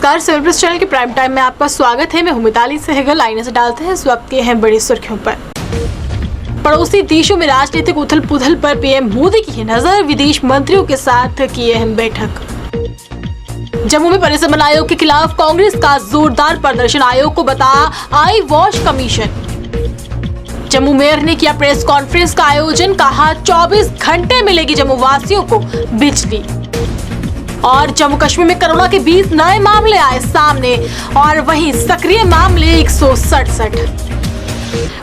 नमस्कार, civil press channel के prime time में आपका स्वागत है। मैं हूं मिताली सहगल। आईने से डालते हैं इस वक्त के हैं बड़ी सुर्खियों पर। पड़ोसी देशों में राजनीतिक उथल पुथल पर पीएम मोदी की नजर, विदेश मंत्रियों के साथ की अहम बैठक। जम्मू में परिसमन आयोग के खिलाफ कांग्रेस का जोरदार प्रदर्शन, आयोग को बता आई वॉश कमीशन। जम्मू मेयर ने किया प्रेस कॉन्फ्रेंस का आयोजन, कहा 24 घंटे मिलेगी जम्मू वासियों को बिजली। और जम्मू कश्मीर में कोरोना के 20 नए मामले आए सामने और वहीं सक्रिय मामले 167।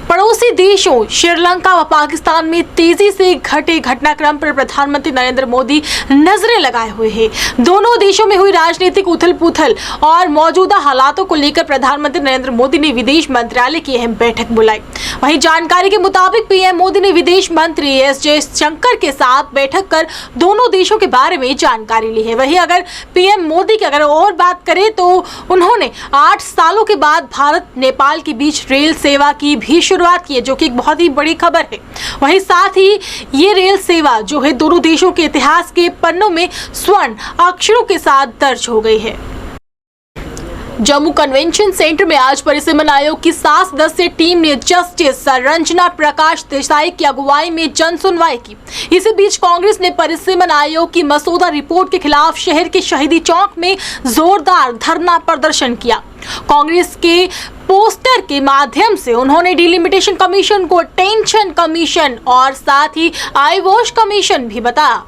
पड़ोसी देशों श्रीलंका व पाकिस्तान में तेजी से घटे घटनाक्रम पर प्रधानमंत्री नरेंद्र मोदी नजरें लगाए हुए हैं। दोनों देशों में हुई राजनीतिक उथल पुथल और मौजूदा हालातों को लेकर प्रधानमंत्री नरेंद्र मोदी ने विदेश मंत्रालय की अहम बैठक बुलाई। वहीं जानकारी के मुताबिक पीएम मोदी ने विदेश मंत्री एस जयशंकर के साथ बैठक कर दोनों देशों के बारे में जानकारी ली है। वहीं अगर पीएम मोदी की अगर और बात करें तो उन्होंने 8 सालों के बाद भारत नेपाल के बीच रेल सेवा की भी शुरुआत की है, जो कि एक बहुत ही बड़ी खबर है। वहीं साथ ही ये रेल सेवा जो है दोनों देशों के इतिहास के पन्नों में स्वर्ण अक्षरों के साथ दर्ज हो गई है। जम्मू कन्वेंशन सेंटर में आज परिसमन आयोग की 7 सदस्यीय टीम ने जस्टिस रंजना प्रकाश देसाई की अगुवाई में जन सुनवाई की। इसी बीच कांग्रेस ने परिसमन आयोग की मसौदा रिपोर्ट के खिलाफ शहर के शहीदी चौक में जोरदार धरना प्रदर्शन किया। कांग्रेस के पोस्टर के माध्यम से उन्होंने डिलिमिटेशन कमीशन को टेंशन कमीशन और साथ ही आई वॉश कमीशन भी बताया।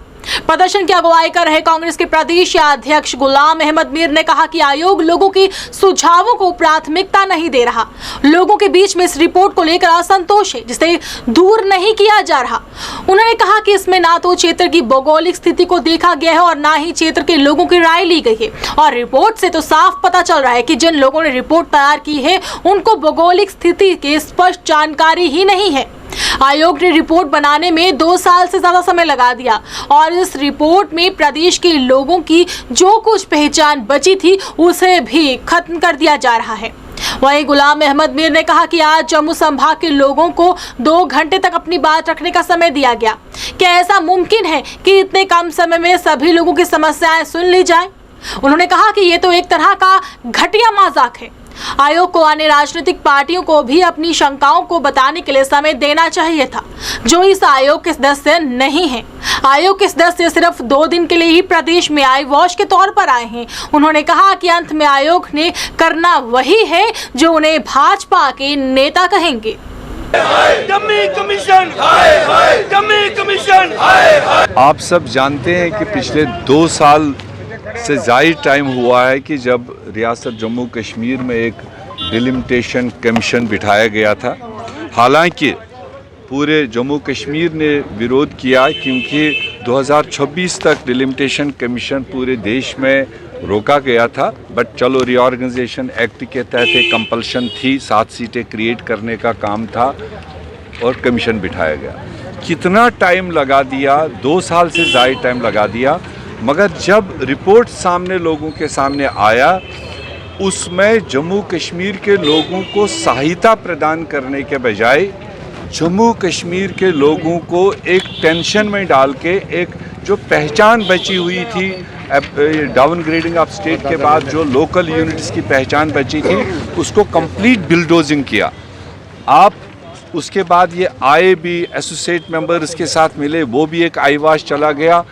प्रदर्शन की अगुवाई कर रहे कांग्रेस के प्रदेश अध्यक्ष गुलाम अहमद मीर ने कहा कि आयोग लोगों की सुझावों को प्राथमिकता नहीं दे रहा। लोगों के बीच में इस रिपोर्ट को लेकर असंतोष है, जिसे दूर नहीं किया जा रहा। उन्होंने कहा कि इसमें ना तो क्षेत्र की भौगोलिक स्थिति को देखा गया है और ना ही क्षेत्र के लोगों की राय ली गई है। और रिपोर्ट से तो साफ पता चल रहा है कि जिन लोगों ने रिपोर्ट तैयार की है उनको भौगोलिक स्थिति की स्पष्ट जानकारी ही नहीं है। आयोग ने रिपोर्ट बनाने में 2 साल से ज्यादा समय लगा दिया और इस रिपोर्ट में प्रदेश के लोगों की जो कुछ पहचान बची थी उसे भी खत्म कर दिया जा रहा है। वहीं गुलाम अहमद मीर ने कहा कि आज जम्मू संभाग के लोगों को 2 घंटे तक अपनी बात रखने का समय दिया गया। क्या ऐसा मुमकिन है कि इतने कम समय में सभी लोगों की समस्याएं सुन ली जाए? उन्होंने कहा कि ये तो एक तरह का घटिया मजाक है। आयोग को अन्य राजनीतिक पार्टियों को भी अपनी शंकाओं को बताने के लिए समय देना चाहिए था, जो इस आयोग के सदस्य नहीं हैं। आयोग के सदस्य सिर्फ 2 दिन के लिए ही प्रदेश में आई वॉश के तौर पर आए हैं। उन्होंने कहा कि अंत में आयोग ने करना वही है जो उन्हें भाजपा के नेता कहेंगे। आप सब जानते हैं कि पिछले 2 साल से ज़्यादा टाइम हुआ है कि जब रियासत जम्मू कश्मीर में एक डिलिमिटेशन कमीशन बिठाया गया था। हालांकि पूरे जम्मू कश्मीर ने विरोध किया क्योंकि 2026 तक डिलिमिटेशन कमीशन पूरे देश में रोका गया था। बट चलो, रीऑर्गेनाइजेशन एक्ट के तहत एक कंपल्शन थी, 7 सीटें क्रिएट करने का काम था और कमीशन बिठाया गया। कितना टाइम लगा दिया, 2 साल से ज़्यादा टाइम लगा दिया। मगर जब रिपोर्ट सामने लोगों के सामने आया, उसमें जम्मू कश्मीर के लोगों को सहायता प्रदान करने के बजाय जम्मू कश्मीर के लोगों को एक टेंशन में डाल के एक जो पहचान बची हुई थी, डाउनग्रेडिंग ऑफ स्टेट के बाद जो लोकल यूनिट्स की पहचान बची थी, उसको कंप्लीट बिल्डोजिंग किया। आप उसके बाद ये आए भी एसोसिएट मेंबर इसके साथ मिले, वो भी एक आईवाश चला गया।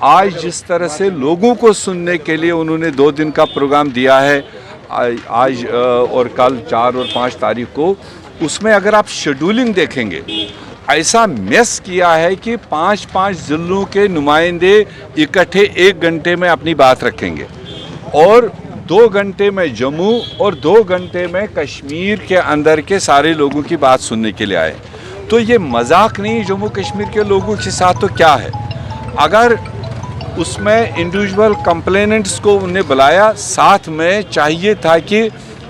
आज जिस तरह से लोगों को सुनने के लिए उन्होंने 2 दिन का प्रोग्राम दिया है, आज और कल 4 और 5 तारीख को, उसमें अगर आप शेड्यूलिंग देखेंगे, ऐसा मेस किया है कि 5-5 जिलों के नुमाइंदे इकट्ठे 1 घंटे में अपनी बात रखेंगे और 2 घंटे में जम्मू और 2 घंटे में कश्मीर के अंदर के सारे लोगों की बात सुनने के लिए आए। तो ये मजाक नहीं जम्मू कश्मीर के लोगों के साथ। तो क्या है, अगर उसमें इंडिविजुअल कंप्लेनेंट्स को उन्हें बुलाया, साथ में चाहिए था कि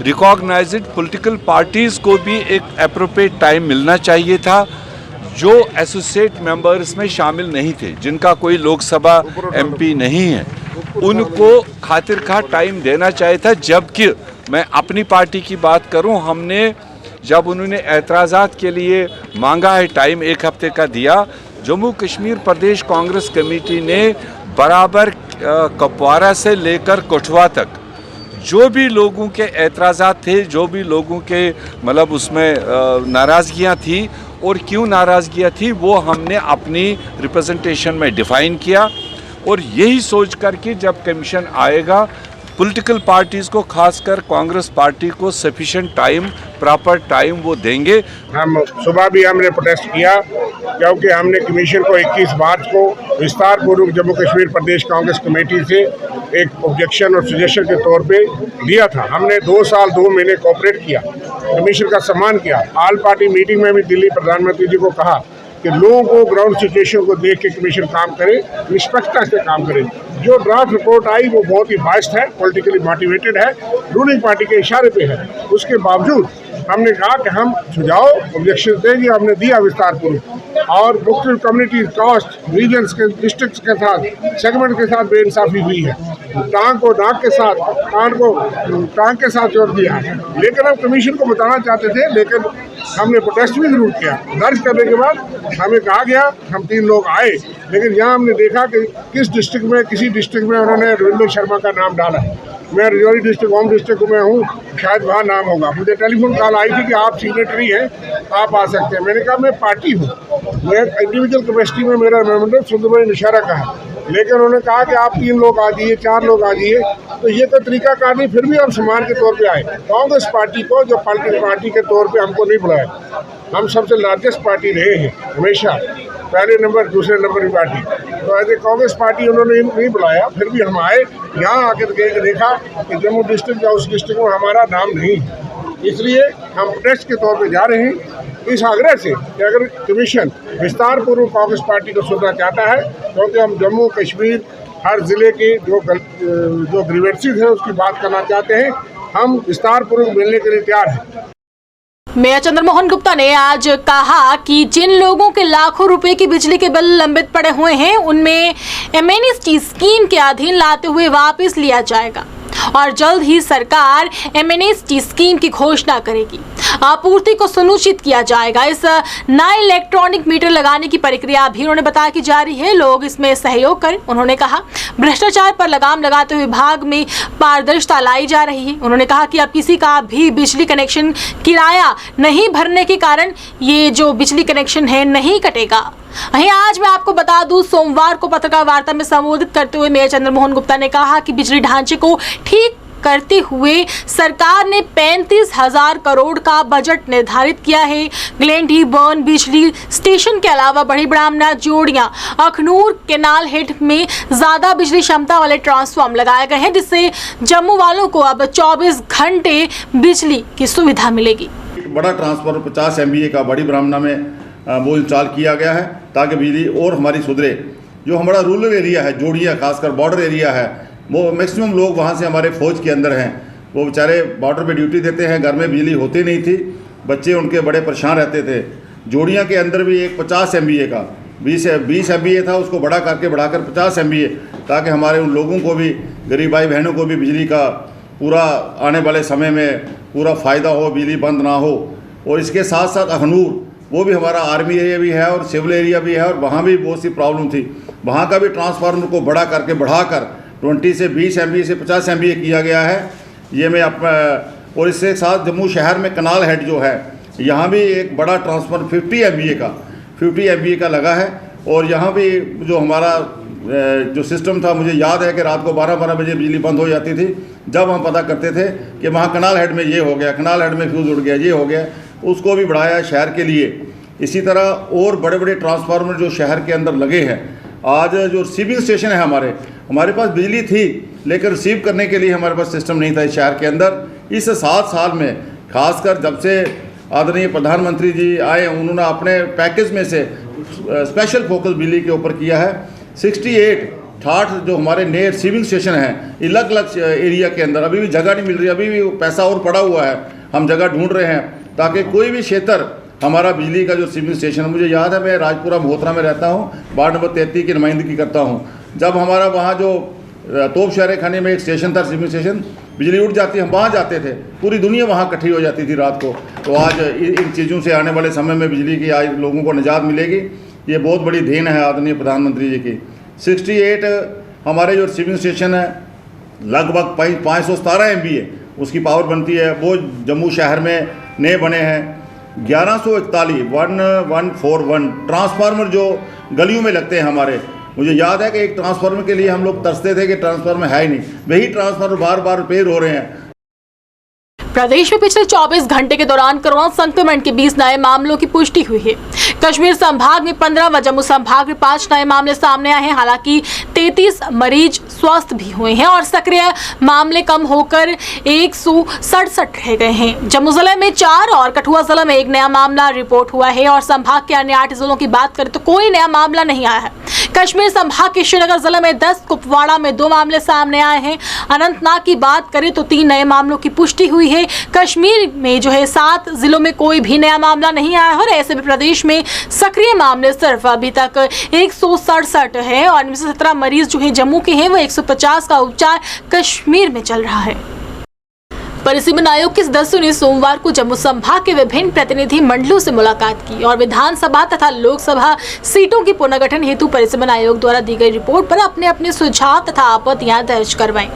रिकॉग्नाइज्ड पॉलिटिकल पार्टीज़ को भी एक एप्रोप्रिएट टाइम मिलना चाहिए था। जो एसोसिएट मेंबर्स में शामिल नहीं थे, जिनका कोई लोकसभा एमपी नहीं है, उनको खातिर खा टाइम देना चाहिए था। जबकि मैं अपनी पार्टी की बात करूं, हमने जब उन्होंने एतराज़ात के लिए मांगा है टाइम 1 हफ्ते का दिया, जम्मू कश्मीर प्रदेश कांग्रेस कमेटी ने बराबर कपवारा से लेकर कठुआ तक जो भी लोगों के एतराज़ात थे, जो भी लोगों के मतलब उसमें नाराज़गियाँ थी और क्यों नाराज़गियाँ थी, वो हमने अपनी रिप्रेजेंटेशन में डिफ़ाइन किया। और यही सोच कर कि जब कमीशन आएगा, पॉलिटिकल पार्टीज़ को, खासकर कांग्रेस पार्टी को सफिशिएंट टाइम, प्रॉपर टाइम वो देंगे। हम सुबह भी हमने प्रोटेस्ट किया क्योंकि हमने कमीशन को 21 मार्च को विस्तार पूर्वक जम्मू कश्मीर प्रदेश कांग्रेस कमेटी से एक ऑब्जेक्शन और सजेशन के तौर पे दिया था। हमने 2 साल 2 महीने कोऑपरेट किया, कमीशन का सम्मान किया। ऑल पार्टी मीटिंग में भी दिल्ली प्रधानमंत्री जी को कहा कि लोगों को ग्राउंड सिचुएशन को देख के कमीशन काम करे, निष्पक्षता से काम करे। जो ड्राफ्ट रिपोर्ट आई वो बहुत ही बायस्ड है, पॉलिटिकली मोटिवेटेड है, रूलिंग पार्टी के इशारे पे है। उसके बावजूद हमने कहा कि हम सुझाव ऑब्जेक्शन देंगे। हमने दिया विस्तार पूर्वक, और मुख्तलिफ कम्युनिटी, कास्ट, रीजन्स के, डिस्ट्रिक्ट के साथ, सेगमेंट के साथ बेइंसाफी हुई है। टांग को नाक के साथ, कान को टांग के साथ जोड़ दिया है। लेकिन हम कमीशन को बताना चाहते थे, लेकिन हमने प्रोटेस्ट भी जरूर किया। दर्ज करने के बाद हमें कहा गया, हम 3 लोग आए, लेकिन यहाँ हमने देखा कि किसी डिस्ट्रिक्ट में उन्होंने रविंद्र शर्मा का नाम डाला है। मैं रजौरी डिस्ट्रिक्ट, होम डिस्ट्रिक्ट में हूँ, शायद वहाँ नाम होगा। मुझे टेलीफोन कॉल आई थी कि आप सिग्नेटरी हैं, आप आ सकते हैं। मैंने कहा मैं पार्टी हूँ, मैं इंडिविजुअल कैपेसिटी में मेरा मेमोरेंडम सुंदरभाई निशारा का है। लेकिन उन्होंने कहा कि आप 3 लोग आ जाइए, 4 लोग आ जाइए, तो ये तो तरीकाकार नहीं। फिर भी हम सम्मान के तौर पे आए। कांग्रेस पार्टी को, जो पॉलिटिकल पार्टी के तौर पे हमको नहीं बुलाया। हम सबसे लार्जेस्ट पार्टी रहे हैं हमेशा, पहले नंबर, दूसरे नंबर की पार्टी। तो एज ए कांग्रेस पार्टी उन्होंने नहीं बुलाया, फिर भी हम आए। यहाँ आकर देखा कि जम्मू डिस्ट्रिक्ट या उस डिस्ट्रिक्ट में हमारा नाम नहीं है, इसलिए हम प्रोटेस्ट के तौर पे जा रहे हैं इस आग्रह से कि अगर कमीशन विस्तार पूर्वक कांग्रेस पार्टी को सुनना चाहता है, क्योंकि हम जम्मू कश्मीर हर जिले के जो ग्रीवेंसेस है उसकी बात करना चाहते हैं, हम विस्तार पूर्वक मिलने के लिए तैयार हैं। मेयर चंद्रमोहन गुप्ता ने आज कहा कि जिन लोगों के लाखों रुपए की बिजली के बिल लंबित पड़े हुए हैं, उनमें एमएनएसटी स्कीम के अधीन लाते हुए वापस लिया जाएगा और जल्द ही सरकार एमएनएसटी स्कीम की घोषणा करेगी। आपूर्ति को सुनिश्चित किया जाएगा। इस नए इलेक्ट्रॉनिक मीटर लगाने की प्रक्रिया भी उन्होंने बताया कि जारी है, लोग इसमें सहयोग करें। उन्होंने कहा भ्रष्टाचार पर लगाम लगाते हुए विभाग में पारदर्शिता लाई जा रही है। उन्होंने कहा कि अब किसी का भी बिजली कनेक्शन किराया नहीं भरने के कारण ये जो बिजली कनेक्शन है नहीं कटेगा। वहीं आज मैं आपको बता दूं, सोमवार को पत्रकार वार्ता में संबोधित करते हुए मेयर चंद्रमोहन गुप्ता ने कहा कि बिजली ढांचे को ठीक करते हुए सरकार ने 35,000 करोड़ का बजट निर्धारित किया है। ग्लेंडी बर्न बिजली स्टेशन के अलावा बड़ी ब्राह्मणा, जोड़ियां, अखनूर, केनाल हेड में ज्यादा बिजली क्षमता वाले ट्रांसफार्म लगाए गए हैं, जिससे जम्मू वालों को अब 24 घंटे बिजली की सुविधा मिलेगी। बड़ा ट्रांसफार्मर 50 MVA का बड़ी ब्राह्मणा में वो इंस्टॉल किया गया है ताकि बिजली और हमारी सुधरे। जो हमारा रूरल एरिया है, जोड़िया, खासकर बॉर्डर एरिया है, वो मैक्सिमम लोग वहाँ से हमारे फौज के अंदर हैं। वो बेचारे बॉर्डर पे ड्यूटी देते हैं, घर में बिजली होती नहीं थी, बच्चे उनके बड़े परेशान रहते थे। जोड़िया के अंदर भी एक 50 MVA का 20 MVA था, उसको बढ़ाकर 50 MVA, ताकि हमारे उन लोगों को भी, गरीब भाई बहनों को भी बिजली का पूरा आने वाले समय में पूरा फ़ायदा हो, बिजली बंद ना हो। और इसके साथ साथ अखनूर, वो भी हमारा आर्मी एरिया भी है और सिविल एरिया भी है, और वहाँ भी बहुत सी प्रॉब्लम थी। वहाँ का भी ट्रांसफार्मर को बढ़ाकर 20 से 20 MVA से 50 MVA किया गया है। ये मैं और इसके साथ जम्मू शहर में कनाल हेड जो है, यहाँ भी एक बड़ा ट्रांसफार्मर 50 MVA का लगा है। और यहाँ भी जो हमारा जो सिस्टम था, मुझे याद है कि रात को 12 बजे बिजली बंद हो जाती थी। जब हम पता करते थे कि वहाँ कनाल हेड में ये हो गया, कनाल हेड में फ्यूज़ उड़ गया, ये हो गया, उसको भी बढ़ाया शहर के लिए। इसी तरह और बड़े बड़े ट्रांसफार्मर जो शहर के अंदर लगे हैं। आज जो रिसीविंग स्टेशन है हमारे पास बिजली थी, लेकिन रिसीव करने के लिए हमारे पास सिस्टम नहीं था इस शहर के अंदर। इस 7 साल में, खासकर जब से आदरणीय प्रधानमंत्री जी आए, उन्होंने अपने पैकेज में से स्पेशल फोकस बिजली के ऊपर किया है। 68 जो हमारे नए रिसीविंग स्टेशन हैं अलग अलग एरिया के अंदर, अभी भी जगह नहीं मिल रही, अभी भी पैसा और पड़ा हुआ है, हम जगह ढूंढ रहे हैं ताकि कोई भी क्षेत्र हमारा बिजली का जो रिसीविंग स्टेशन है। मुझे याद है, मैं राजपुरा महोत्रा में रहता हूँ, वार्ड नंबर 33 की नुमाइंदगी करता हूँ। जब हमारा वहाँ जो तोप शहर खाने में एक स्टेशन था, रिसीविंग स्टेशन, बिजली उठ जाती, हम वहाँ जाते थे, पूरी दुनिया वहाँ इकट्ठी हो जाती थी रात को। तो आज इन चीज़ों से आने वाले समय में बिजली की आज लोगों को निजात मिलेगी। ये बहुत बड़ी देन है आदरणीय प्रधानमंत्री जी की। 68 हमारे जो रिसीविंग स्टेशन है लगभग 517 MVA उसकी पावर बनती है। वो जम्मू शहर में नए बने हैं 1141 ट्रांसफार्मर जो गलियों में लगते हैं हमारे। मुझे याद है कि एक ट्रांसफार्मर के लिए हम लोग तरसते थे कि ट्रांसफार्मर है ही नहीं, वही ट्रांसफार्मर बार बार रिपेयर हो रहे हैं। प्रदेश में पिछले 24 घंटे के दौरान कोरोना संक्रमण के 20 नए मामलों की पुष्टि हुई है। कश्मीर संभाग में 15 व जम्मू संभाग में 5 नए मामले सामने आए हैं। हालांकि 33 मरीज स्वस्थ भी हुए हैं और सक्रिय मामले कम होकर 167 रह गए हैं। जम्मू जिले में 4 और कठुआ जिले में 1 नया मामला रिपोर्ट हुआ है और संभाग के अन्य 8 जिलों की बात करें तो कोई नया मामला नहीं आया है। कश्मीर संभाग के श्रीनगर जिले में 10, कुपवाड़ा में 2 मामले सामने आए हैं। अनंतनाग की बात करें तो 3 नए मामलों की पुष्टि हुई है। कश्मीर में 7 जिलों में कोई भी नया मामला नहीं आया है और ऐसे में प्रदेश में सक्रिय मामले सिर्फ अभी तक 167 है और इनमें से 17 मरीज जम्मू के हैं। वो 150 का उपचार कश्मीर में चल रहा है। परिसीमन आयोग के सदस्यों ने सोमवार को जम्मू संभाग के विभिन्न प्रतिनिधि मंडलों से मुलाकात की और विधानसभा तथा लोकसभा सीटों के पुनर्गठन हेतु परिसीमन आयोग द्वारा दी गई रिपोर्ट पर अपने अपने सुझाव तथा आपत्तियां दर्ज करवाई।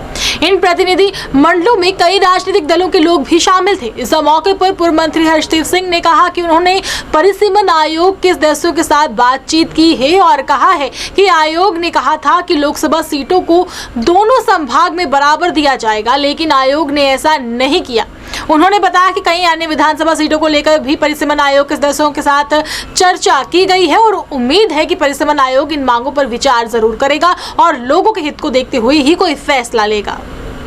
इन प्रतिनिधि मंडलों में कई राजनीतिक दलों के लोग भी शामिल थे। इस मौके पर पूर्व मंत्री हर्षदीप सिंह ने कहा कि उन्होंने परिसीमन आयोग के सदस्यों के साथ बातचीत की है और कहा है कि आयोग ने कहा था कि लोकसभा सीटों को दोनों संभाग में बराबर दिया जाएगा, लेकिन आयोग ने ऐसा नहीं किया। उन्होंने बताया कि कई अन्य विधानसभा सीटों को लेकर भी परिसीमन आयोग के सदस्यों के साथ चर्चा की गई है और उम्मीद है कि परिसीमन आयोग इन मांगों पर विचार जरूर करेगा और लोगों के हित को देखते हुए ही कोई फैसला लेगा।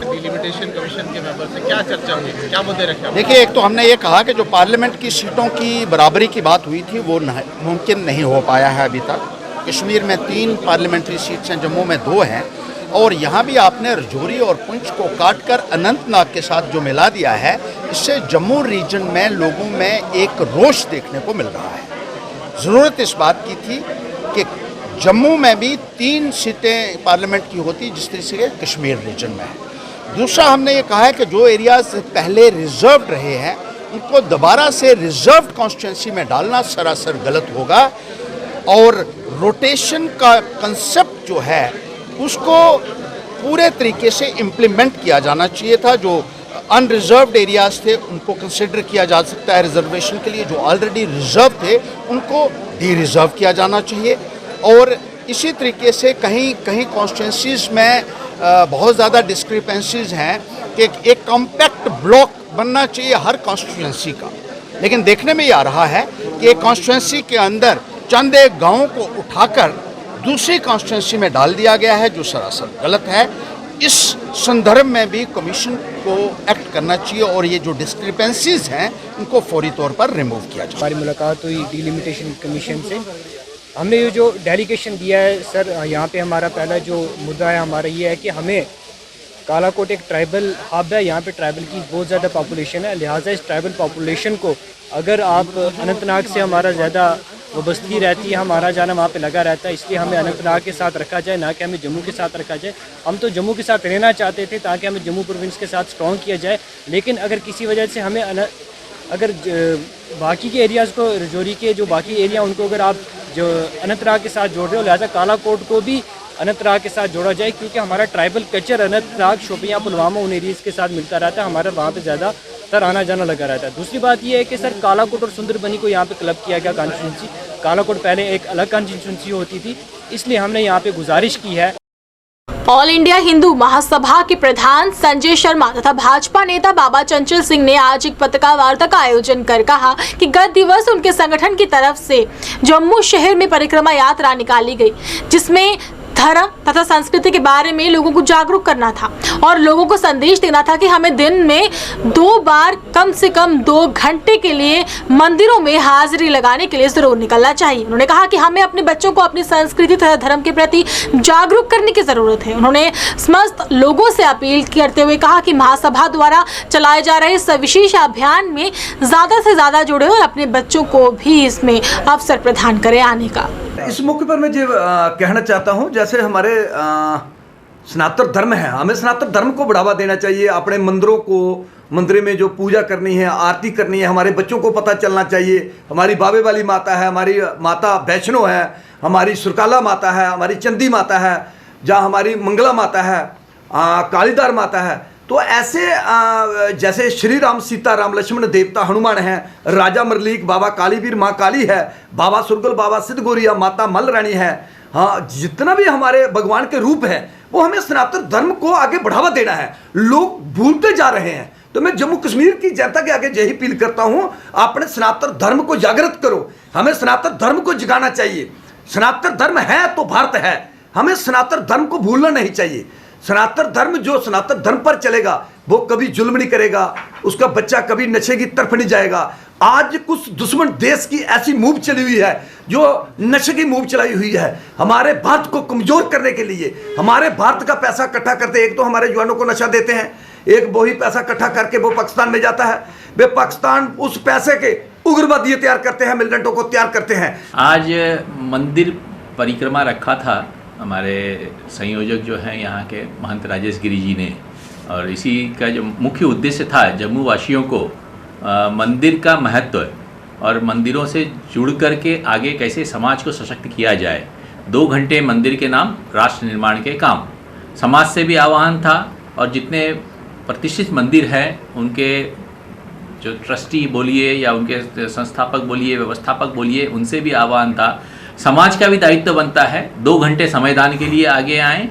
डिलिमिटेशन कमीशन के मेंबर से क्या चर्चा हुई, क्या मुद्दे रखे? देखिए, एक तो हमने ये कहा कि जो पार्लियामेंट की सीटों की बराबरी की बात हुई थी वो मुमकिन नहीं हो पाया है अभी तक। कश्मीर में 3 पार्लियामेंट्री सीट्स हैं, जम्मू में 2 हैं और यहाँ भी आपने रजौरी और पुंछ को काटकर अनंतनाग के साथ जो मिला दिया है, इससे जम्मू रीजन में लोगों में एक रोष देखने को मिल रहा है। ज़रूरत इस बात की थी कि जम्मू में भी 3 सीटें पार्लियामेंट की होती जिस तरह से कश्मीर रीजन में है। दूसरा हमने ये कहा है कि जो एरियाज पहले रिजर्व्ड रहे हैं उनको दोबारा से रिजर्व्ड कॉन्स्टिट्यूंसी में डालना सरासर गलत होगा और रोटेशन का कंसेप्ट जो है उसको पूरे तरीके से इम्प्लीमेंट किया जाना चाहिए था। जो अनरिजर्व्ड एरियाज थे उनको कंसिडर किया जा सकता है रिजर्वेशन के लिए, जो ऑलरेडी रिजर्व थे उनको डी रिजर्व किया जाना चाहिए। और इसी तरीके से कहीं कहीं कॉन्स्टिट्यूंसीज में बहुत ज़्यादा डिस्क्रिपेंसीज हैं कि एक कॉम्पैक्ट ब्लॉक बनना चाहिए हर कॉन्स्टिट्यूंसी का, लेकिन देखने में ये आ रहा है कि एक कॉन्स्टिट्यूंसी के अंदर चंद एक गाँवों को उठाकर दूसरी कॉन्स्टिट्यूंसी में डाल दिया गया है, जो सरासर गलत है। इस संदर्भ में भी कमीशन को एक्ट करना चाहिए और ये जो डिस्क्रिपेंसीज हैं उनको फौरी तौर पर रिमूव किया जाए। हमारी मुलाकात हुई डिलिमिटेशन कमीशन से। हमने ये जो डेलीगेशन दिया है सर, यहाँ पे हमारा पहला जो मुद्दा है हमारा ये है कि हमें कालाकोट एक ट्राइबल हब है, यहाँ पे ट्राइबल की बहुत ज़्यादा पॉपुलेशन है, लिहाजा इस ट्राइबल पॉपुलेशन को अगर आप अनंतनाग से हमारा ज़्यादा वाबस्ती रहती है, हमारा जाना वहाँ पे लगा रहता है, इसलिए हमें अनंतनाग के साथ रखा जाए, ना कि हमें जम्मू के साथ रखा जाए। हम तो जम्मू के साथ रहना चाहते थे ताकि हमें जम्मू प्रोविंस के साथ स्ट्रॉन्ग किया जाए, लेकिन अगर किसी वजह से हमें अगर बाकी के एरियाज़ को, रजौरी के जो बाकी एरिया उनको अगर आप जो अनंतनाग के साथ जोड़ रहे हो, लिहाजा कालाकोट को भी अनंतनाग के साथ जोड़ा जाए, क्योंकि हमारा ट्राइबल कल्चर अनंतनाग, शोपियाँ, पुलवामा उन एरियाज़ के साथ मिलता रहता है, हमारा वहाँ पे ज़्यादा तर आना जाना लगा रहता है। दूसरी बात यह है कि सर कालाकोट और सुंदरबनी को यहाँ पे क्लब किया गया कॉन्स्टिट्यूंसी। कालाकोट पहले एक अलग कॉन्स्टिट्यूंसी होती थी, इसलिए हमने यहाँ पे गुजारिश की है। ऑल इंडिया हिंदू महासभा के प्रधान संजय शर्मा तथा भाजपा नेता बाबा चंचल सिंह ने आज एक पत्रकार वार्ता का आयोजन कर कहा कि गत दिवस उनके संगठन की तरफ से जम्मू शहर में परिक्रमा यात्रा निकाली गई, जिसमें धर्म तथा संस्कृति के बारे में लोगों को जागरूक करना था और लोगों को संदेश देना था कि हमें दिन में 2 बार कम से कम 2 घंटे के लिए मंदिरों में हाजिरी लगाने के लिए जरूर निकलना चाहिए। उन्होंने कहा कि हमें अपने बच्चों को अपनी संस्कृति तथा धर्म के प्रति जागरूक करने की जरूरत है। उन्होंने समस्त लोगों से अपील करते हुए कहा कि महासभा द्वारा चलाए जा रहे इस विशेष अभियान में ज्यादा से ज्यादा जुड़े और अपने बच्चों को भी इसमें अवसर प्रदान करें आने का। इस मौके पर मैं जो कहना चाहता हूँ, जैसे हमारे सनातन धर्म है, हमें सनातन धर्म को बढ़ावा देना चाहिए। अपने मंदिरों को, मंदिर में जो पूजा करनी है, आरती करनी है, हमारे बच्चों को पता चलना चाहिए। हमारी बाबे वाली माता है, हमारी माता वैष्णो है, हमारी सुरकाला माता है, हमारी चंदी माता है, जहाँ हमारी मंगला माता है, कालीदार माता है। तो ऐसे जैसे श्री राम, सीता राम, लक्ष्मण, देवता हनुमान है, राजा मरलीक, बाबा कालीवीर, माँ काली है, बाबा सुरगल, बाबा सिद्ध गौरिया, माता मल रानी है। हाँ, जितना भी हमारे भगवान के रूप है वो हमें सनातन धर्म को आगे बढ़ावा देना है। लोग भूलते जा रहे हैं। तो मैं जम्मू कश्मीर की जनता के आगे यही अपील करता हूं, अपने सनातन धर्म को जागृत करो। हमें सनातन धर्म को जगाना चाहिए। सनातन धर्म है तो भारत है, हमें सनातन धर्म को भूलना नहीं चाहिए। सनातन धर्म जो सनातन धर्म पर चलेगा वो कभी जुल्म नहीं करेगा, उसका बच्चा कभी नशे की तरफ नहीं जाएगा। आज कुछ दुश्मन देश की ऐसी मूव चली हुई है जो नशे की मूव चलाई हुई है, हमारे भारत को कमजोर करने के लिए। हमारे भारत का पैसा इकट्ठा करते, एक तो हमारे जवानों को नशा देते हैं, एक वही पैसा इकट्ठा करके वो पाकिस्तान में जाता है। वे पाकिस्तान उस पैसे के उग्रवादी तैयार करते हैं, मिलिटेंटों को तैयार करते हैं। आज मंदिर परिक्रमा रखा था हमारे संयोजक जो हैं यहाँ के महंत राजेश गिरी जी ने, और इसी का जो मुख्य उद्देश्य था जम्मू वासियों को मंदिर का महत्व और मंदिरों से जुड़ करके आगे कैसे समाज को सशक्त किया जाए। 2 घंटे मंदिर के नाम, राष्ट्र निर्माण के काम। समाज से भी आह्वान था और जितने प्रतिष्ठित मंदिर हैं उनके जो ट्रस्टी बोलिए या उनके संस्थापक बोलिए, व्यवस्थापक बोलिए, उनसे भी आह्वान था। समाज का भी दायित्व बनता है 2 घंटे समयदान के लिए आगे आएँ।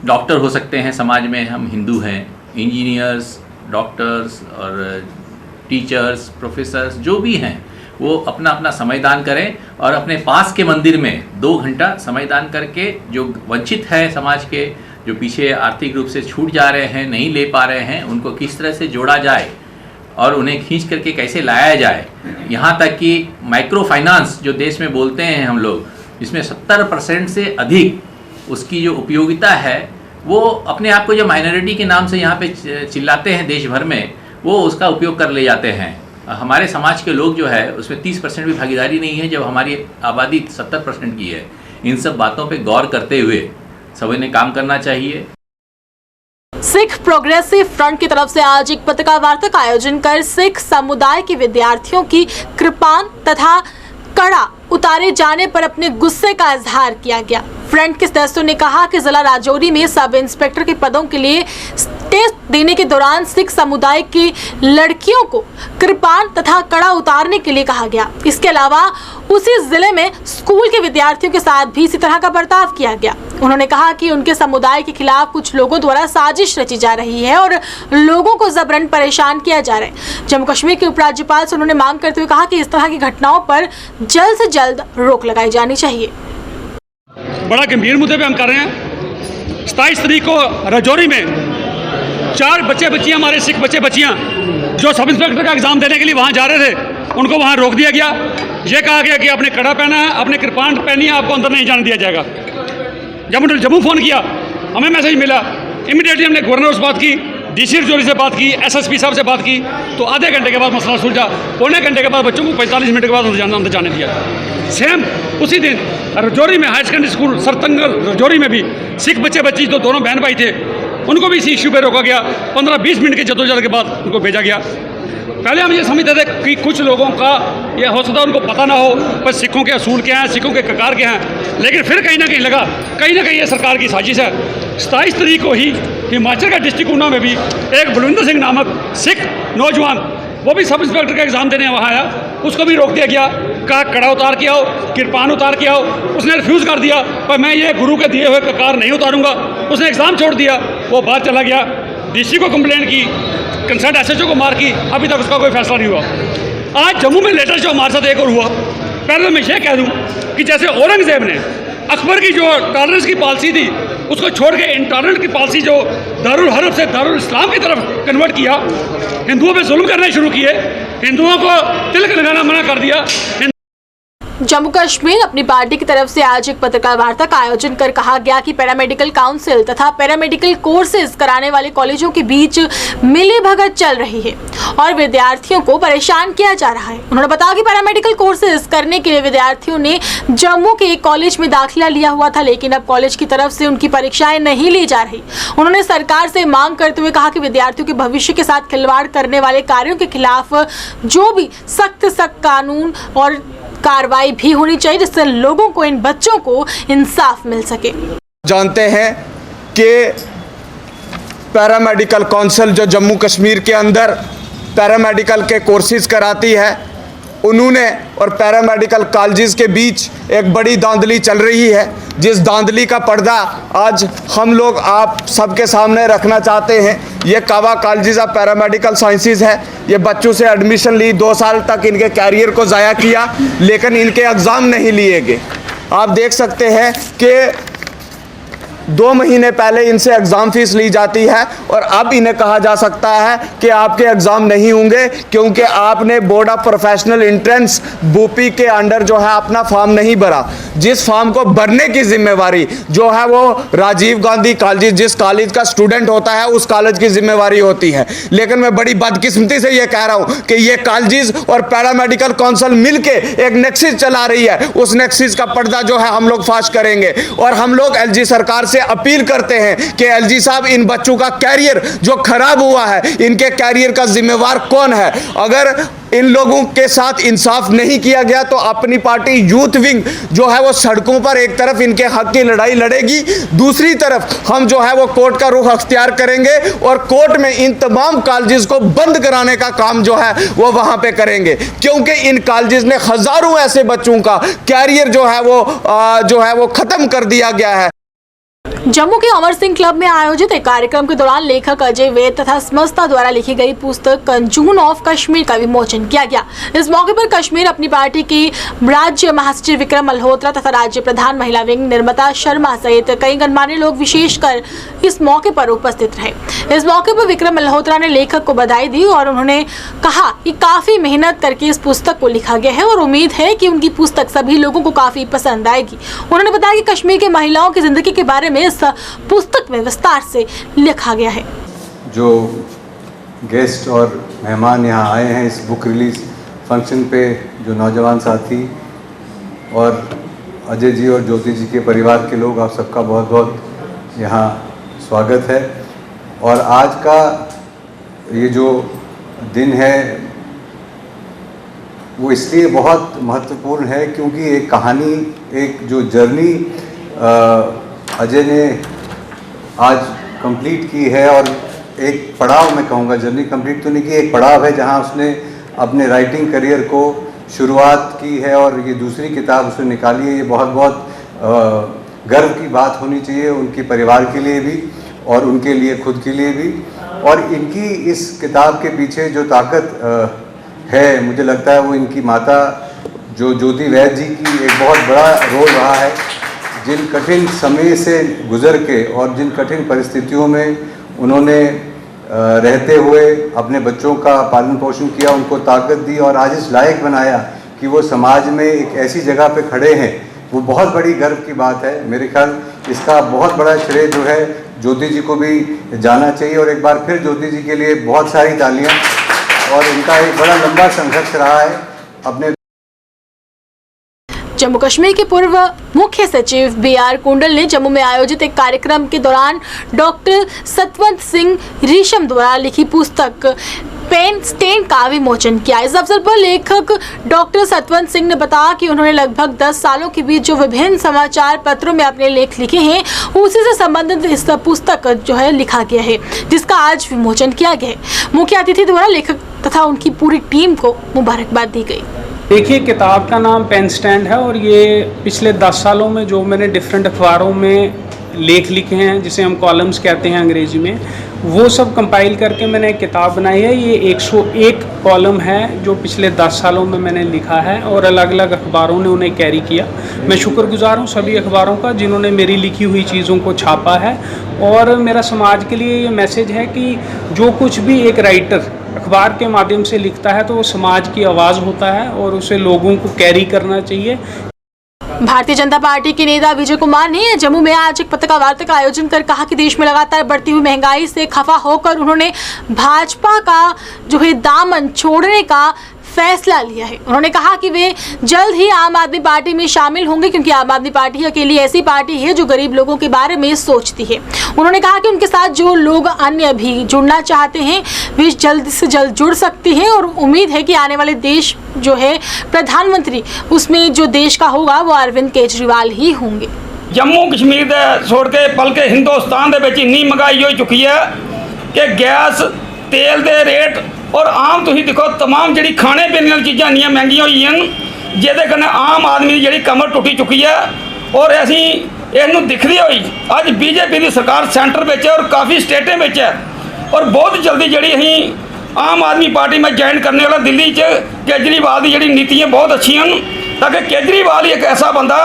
डॉक्टर हो सकते हैं समाज में, हम हिंदू हैं, इंजीनियर्स, डॉक्टर्स और टीचर्स, प्रोफेसर्स जो भी हैं वो अपना अपना समयदान करें और अपने पास के मंदिर में 2 घंटा समयदान करके जो वंचित है समाज के, जो पीछे आर्थिक रूप से छूट जा रहे हैं, नहीं ले पा रहे हैं, उनको किस तरह से जोड़ा जाए और उन्हें खींच करके कैसे लाया जाए। यहाँ तक कि माइक्रो फाइनेंस जो देश में बोलते हैं हम लोग, जिसमें 70% से अधिक उसकी जो उपयोगिता है, वो अपने आप को जो माइनॉरिटी के नाम से यहाँ पे चिल्लाते हैं देश भर में, वो उसका उपयोग कर ले जाते हैं। हमारे समाज के लोग जो है उसमें 30% भी भागीदारी नहीं है, जब हमारी आबादी 70% की है। इन सब बातों पे गौर करते हुए सभी ने काम करना चाहिए। सिख प्रोग्रेसिव फ्रंट की तरफ से आज एक पत्रकार वार्ता का आयोजन कर सिख समुदाय के विद्यार्थियों की कृपाण तथा कड़ा उतारे जाने पर अपने गुस्से का इजहार किया गया। फ्रंट के सदस्यों ने कहा कि जिला राजौरी में सब इंस्पेक्टर के पदों के लिए टेस्ट देने के दौरान सिख समुदाय की लड़कियों को कृपाण तथा कड़ा उतारने के लिए कहा गया। इसके अलावा उसी जिले में स्कूल के विद्यार्थियों के साथ भी इसी तरह का बर्ताव किया गया। उन्होंने कहा कि उनके समुदाय के खिलाफ कुछ लोगों द्वारा साजिश रची जा रही है और लोगों को जबरन परेशान किया जा रहा है। जम्मू कश्मीर के उपराज्यपाल से उन्होंने मांग करते हुए कहा कि इस तरह की घटनाओं पर जल्द से जल्द रोक लगाई जानी चाहिए। बड़ा गंभीर मुद्दे पे हम कर रहे हैं। 27 तारीख को राजौरी में 4 बच्चे बच्चियाँ, हमारे सिख बच्चे बच्चियाँ जो सब इंस्पेक्टर का एग्ज़ाम देने के लिए वहाँ जा रहे थे, उनको वहाँ रोक दिया गया। ये कहा गया कि आपने कड़ा पहना है, आपने कृपाण पहनी है, आपको अंदर नहीं जाने दिया जाएगा। जब उन्होंने जम्मू फ़ोन किया, हमें मैसेज मिला, इमीडिएटली हमने गवर्नर से बात की, DC राजौरी से बात की, SSP साहब से बात की, तो आधे घंटे के बाद मसला सुलझा। पौने घंटे के बाद बच्चों को 45 मिनट के बाद अंदर जाने दिया। सेम उसी दिन राजौरी में हायर सेकेंडरी स्कूल सरतंगल राजौरी में भी सिख बच्चे बच्ची जो दोनों बहन भाई थे, उनको भी इसी इशू पे रोका गया। 15-20 मिनट के जद्दोजहद के बाद उनको भेजा गया। पहले हम ये समझते थे कि कुछ लोगों का ये हो सकता है उनको पता ना हो, पर सिखों के असूल क्या हैं, सिखों के ककार क्या हैं, लेकिन फिर कहीं ना कहीं लगा कहीं ना कहीं ये सरकार की साजिश है। 27 तारीख को ही हिमाचल का डिस्ट्रिक्ट ऊना में भी एक बलविंदर सिंह नामक सिख नौजवान, वो भी सब इंस्पेक्टर का एग्ज़ाम देने वहाँ आया, उसको भी रोक दिया गया। कहा कड़ा उतार के आओ, कृपाण उतार के आओ। उसने रिफ्यूज़ कर दिया, पर मैं ये गुरु के दिए हुए ककार नहीं उतारूंगा। उसने एग्ज़ाम छोड़ दिया, वो बाहर चला गया। DC को कंप्लेंट की, कंसर्न SHO को मार की, अभी तक उसका कोई फैसला नहीं हुआ। आज जम्मू में लेटेस्ट जो हमारे साथ एक और हुआ, पहले मैं ये कह दूँ कि जैसे औरंगजेब ने अकबर की जो टॉलरेंस की पॉलिसी थी उसको छोड़ के इंटॉलरेंट की पॉलिसी जो दारुल हर्ब से दारुल इस्लाम की तरफ कन्वर्ट किया, हिंदुओं पे जुल्म करने शुरू किए, हिंदुओं को तिलक लगाना मना कर दिया। जम्मू कश्मीर अपनी पार्टी की तरफ से आज एक पत्रकार वार्ता का आयोजन कर कहा गया कि पैरामेडिकल काउंसिल तथा पैरामेडिकल कोर्सेज कराने वाले कॉलेजों के बीच मिलीभगत चल रही है और विद्यार्थियों को परेशान किया जा रहा है। उन्होंने बताया कि पैरामेडिकल कोर्सेज करने के लिए विद्यार्थियों ने जम्मू के एक कॉलेज में दाखिला लिया हुआ था, लेकिन अब कॉलेज की तरफ से उनकी परीक्षाएं नहीं ली जा रही। उन्होंने सरकार से मांग करते हुए कहा कि विद्यार्थियों के भविष्य के साथ खिलवाड़ करने वाले कार्यों के खिलाफ जो भी सख्त कानून और कार्रवाई भी होनी चाहिए, जिससे लोगों को, इन बच्चों को इंसाफ मिल सके। जानते हैं कि पैरामेडिकल काउंसिल जो जम्मू कश्मीर के अंदर पैरामेडिकल के कोर्सेज कराती है, उन्होंने और पैरामेडिकल कॉलेजेस के बीच एक बड़ी धांधली चल रही है, जिस धांधली का पर्दा आज हम लोग आप सबके सामने रखना चाहते हैं। ये कावा कॉलेज ऑफ पैरामेडिकल साइंसेज है। ये बच्चों से एडमिशन ली, 2 साल तक इनके कैरियर को ज़ाया किया, लेकिन इनके एग्ज़ाम नहीं लिए गए। आप देख सकते हैं कि 2 महीने पहले इनसे एग्ज़ाम फ़ीस ली जाती है और अब इन्हें कहा जा सकता है कि आपके एग्ज़ाम नहीं होंगे क्योंकि आपने बोर्ड ऑफ प्रोफेशनल एंट्रेंस बोपी के अंडर जो है अपना फॉर्म नहीं भरा। जिस फॉर्म को भरने की जिम्मेवारी जो है वो राजीव गांधी कॉलेज, जिस कॉलेज का स्टूडेंट होता है उस कॉलेज की जिम्मेवारी होती है। लेकिन मैं बड़ी बदकिस्मती से ये कह रहा हूँ कि ये कॉलेज और पैरामेडिकल काउंसिल मिलके एक नेक्सिस चला रही है। उस नेक्सिस का पर्दा जो है हम लोग फाश करेंगे और हम लोग एलजी सरकार से अपील करते हैं कि एलजी साहब, इन बच्चों का कैरियर जो खराब हुआ है, इनके कैरियर का जिम्मेवार कौन है? अगर इन लोगों के साथ इंसाफ नहीं किया गया तो अपनी पार्टी यूथ विंग जो है वो सड़कों पर एक तरफ इनके हक की लड़ाई लड़ेगी, दूसरी तरफ हम जो है वो कोर्ट का रुख अख्तियार करेंगे और कोर्ट में इन तमाम कॉलेजेस को बंद कराने का काम जो है वो वहां पे करेंगे, क्योंकि इन कॉलेजेस ने हजारों ऐसे बच्चों का कैरियर जो है वो खत्म कर दिया गया है। जम्मू के अमर सिंह क्लब में आयोजित एक कार्यक्रम के दौरान लेखक अजय वेद तथा समस्ता द्वारा लिखी गई पुस्तक कंजून ऑफ कश्मीर का विमोचन किया गया। इस मौके पर कश्मीर अपनी पार्टी की राज्य महासचिव विक्रम मल्होत्रा तथा राज्य प्रधान महिला विंग निर्मता शर्मा सहित कई गणमान्य लोग विशेषकर इस मौके पर उपस्थित रहे। इस मौके पर विक्रम मल्होत्रा ने लेखक को बधाई दी और उन्होंने कहा कि काफी मेहनत करके इस पुस्तक को लिखा गया है और उम्मीद है कि उनकी पुस्तक सभी लोगों को काफी पसंद आएगी। उन्होंने बताया कि कश्मीर के महिलाओं की जिंदगी के बारे में इस पुस्तक में विस्तार से लिखा गया है। जो गेस्ट और मेहमान यहाँ आए हैं इस बुक रिलीज फंक्शन पे, जो नौजवान साथी और अजय जी और ज्योति जी के परिवार के लोग, आप सबका बहुत बहुत यहाँ स्वागत है। और आज का ये जो दिन है वो इसलिए बहुत महत्वपूर्ण है क्योंकि एक कहानी, एक जो जर्नी अजय ने आज कंप्लीट की है और एक पड़ाव, मैं कहूँगा जर्नी कंप्लीट तो नहीं की, एक पड़ाव है जहाँ उसने अपने राइटिंग करियर को शुरुआत की है और ये दूसरी किताब उसने निकाली है। ये बहुत बहुत गर्व की बात होनी चाहिए उनके परिवार के लिए भी और उनके लिए खुद के लिए भी। और इनकी इस किताब के पीछे जो ताकत है, मुझे लगता है वो इनकी माता जो ज्योति वैद जी की एक बहुत बड़ा रोल रहा है, जिन कठिन समय से गुजर के और जिन कठिन परिस्थितियों में उन्होंने रहते हुए अपने बच्चों का पालन पोषण किया, उनको ताकत दी और आज इस लायक बनाया कि वो समाज में एक ऐसी जगह पे खड़े हैं, वो बहुत बड़ी गर्व की बात है। मेरे ख्याल इसका बहुत बड़ा श्रेय जो है ज्योति जी को भी जाना चाहिए और एक बार फिर ज्योति जी के लिए बहुत सारी तालियां। और इनका एक बड़ा लंबा संघर्ष रहा है अपने। जम्मू कश्मीर के पूर्व मुख्य सचिव BR कुंडल ने जम्मू में आयोजित एक कार्यक्रम के दौरान डॉक्टर सतवंत सिंह रीशम द्वारा लिखी पुस्तक पेन स्टेन का विमोचन किया। इस अवसर पर लेखक डॉक्टर सतवंत सिंह ने बताया कि उन्होंने लगभग 10 सालों के बीच जो विभिन्न समाचार पत्रों में अपने लेख लिखे हैं, उसी से संबंधित इस पुस्तक जो है लिखा गया है, जिसका आज विमोचन किया गया है। मुख्य अतिथि द्वारा लेखक तथा उनकी पूरी टीम को मुबारकबाद दी गई। देखिए, किताब का नाम पेन स्टैंड है और ये पिछले 10 सालों में जो मैंने डिफरेंट अखबारों में लेख लिखे हैं, जिसे हम कॉलम्स कहते हैं अंग्रेजी में, वो सब कंपाइल करके मैंने एक किताब बनाई है। ये 101 कॉलम है जो पिछले 10 सालों में मैंने लिखा है और अलग अलग अखबारों ने उन्हें कैरी किया। मैं शुक्रगुजार हूँ सभी अखबारों का जिन्होंने मेरी लिखी हुई चीज़ों को छापा है। और मेरा समाज के लिए ये मैसेज है कि जो कुछ भी एक राइटर अखबार के माध्यम से लिखता है तो वो समाज की आवाज़ होता है और उसे लोगों को कैरी करना चाहिए। भारतीय जनता पार्टी के नेता विजय कुमार ने जम्मू में आज एक पत्रकार वार्ता का आयोजन कर कहा कि देश में लगातार बढ़ती हुई महंगाई से खफा होकर उन्होंने भाजपा का जो है दामन छोड़ने का फैसला लिया है। उन्होंने कहा कि वे जल्द ही आम आदमी पार्टी में शामिल होंगे, क्योंकि आम आदमी पार्टी अकेली ऐसी पार्टी है जो गरीब लोगों के बारे में सोचती है। उन्होंने कहा कि उनके साथ जो लोग अन्य भी जुड़ना चाहते हैं वे जल्द से जल्द जुड़ सकते हैं और उम्मीद है कि आने वाले देश जो है प्रधानमंत्री उसमें जो देश का होगा वो अरविंद केजरीवाल ही होंगे। जम्मू कश्मीर छोड़ के बल्कि हिंदुस्तान दे विच इन्नी महंगाई हो चुकी है कि गैस तेल दे रेट और आम तुसीं देखो तमाम जिहड़ी खाने पीने वाली चीज़ां इन्नियां महंगियां होई हैं जिहदे कन्नै आम आदमी दी जिहड़ी कमर टुटी चुकी है। और असीं इहनूं दिखदे होई अज बीजेपी की सरकार सेंटर में है और काफ़ी स्टेटें में है और बहुत जल्दी जिहड़ी असीं आम आदमी पार्टी में ज्वाइन करने वाला दिल्ली च केजरीवाल की जिहड़ी नीतियां बहुत अच्छियां ताकि केजरीवाल ही एक ऐसा बंदा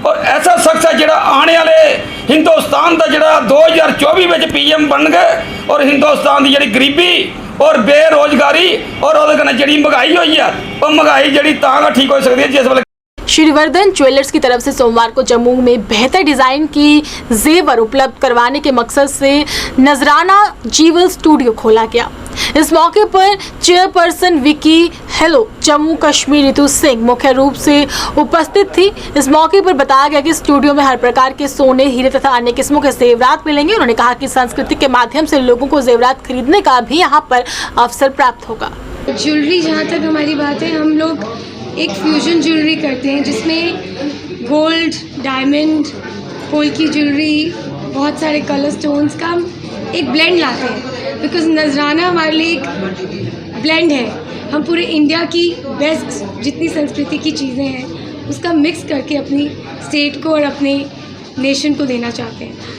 और ऐसा शख्स है जिहड़ा आने वाले हिंदुस्तान का जिहड़ा 2024 में PM बन गए और हिंदुस्तान की जिहड़ी गरीबी और बेरोजगारी और उहदे कन्नै जिहड़ी महंगाई होई है वो महंगाई जिहड़ी तां गै ठीक हो सकती है जिस वेले श्रीवर्धन ज्वेलर्स की तरफ से सोमवार को जम्मू में बेहतर डिजाइन की जेवर उपलब्ध करवाने के मकसद से नजराना जीवल स्टूडियो खोला गया। इस मौके पर चेयरपर्सन विकी हेलो जम्मू कश्मीर रितु सिंह मुख्य रूप से उपस्थित थी। इस मौके पर बताया गया कि स्टूडियो में हर प्रकार के सोने, हीरे तथा अन्य किस्मों के जेवरात मिलेंगे। उन्होंने कहा कि संस्कृति के माध्यम से लोगों को जेवरात खरीदने का भी यहाँ पर अवसर प्राप्त होगा। ज्वेलरी जहाँ तक हमारी बात है, हम लोग एक फ्यूजन ज्वेलरी करते हैं जिसमें गोल्ड, डायमंड, पोल की ज्वेलरी, बहुत सारे कलर स्टोन्स का एक ब्लेंड लाते हैं। बिकॉज नजराना हमारे लिए एक ब्लेंड है। हम पूरे इंडिया की बेस्ट जितनी संस्कृति की चीज़ें हैं उसका मिक्स करके अपनी स्टेट को और अपने नेशन को देना चाहते हैं।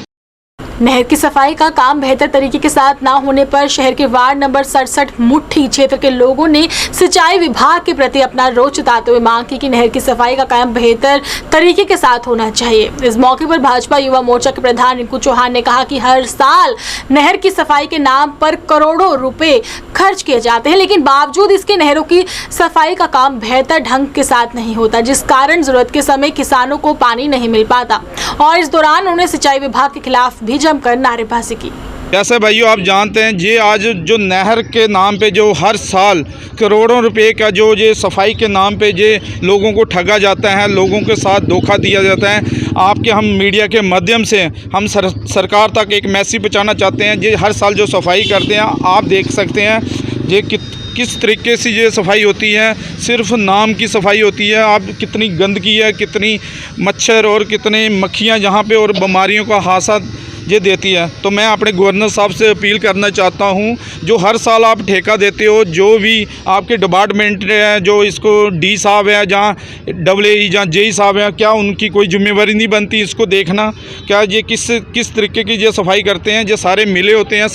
नहर की सफाई का काम बेहतर तरीके के साथ ना होने पर शहर के वार्ड नंबर 67 मुट्ठी क्षेत्र के लोगों ने सिंचाई विभाग के प्रति अपना रोष जताते हुए मांग की कि नहर की सफाई का काम बेहतर तरीके के साथ होना चाहिए। इस मौके पर भाजपा युवा मोर्चा के प्रधान रिंकू चौहान ने कहा कि हर साल नहर की सफाई के नाम पर करोड़ों रुपए खर्च किए जाते हैं, लेकिन बावजूद इसके नहरों की सफाई का काम बेहतर ढंग के साथ नहीं होता, जिस कारण जरूरत के समय किसानों को पानी नहीं मिल पाता। और इस दौरान उन्होंने सिंचाई विभाग के खिलाफ भी जमकर नारेबाजी की। जैसे भाइयों आप जानते हैं ये आज जो नहर के नाम पे जो हर साल करोड़ों रुपए का जो ये सफाई के नाम पे ये लोगों को ठगा जाता है, लोगों के साथ धोखा दिया जाता है। आपके हम मीडिया के माध्यम से हम सरकार तक एक मैसेज पहुंचाना चाहते हैं। ये हर साल जो सफाई करते हैं आप देख सकते हैं ये किस तरीके से ये सफाई होती है, सिर्फ नाम की सफाई होती है। आप कितनी गंदगी है, कितनी मच्छर और कितने मक्खियाँ यहाँ पे और बीमारियों का हादसा ये देती है। तो मैं अपने गवर्नर साहब से अपील करना चाहता हूँ, जो हर साल आप ठेका देते हो, जो भी आपके डिपार्टमेंट है, जो इसको डी साहब है, जहाँ AA जहाँ JE साहब है, क्या उनकी कोई जिम्मेवारी नहीं बनती इसको देखना? क्या ये किस तरीके की ये सफाई करते हैं? ये सारे मिले होते हैं,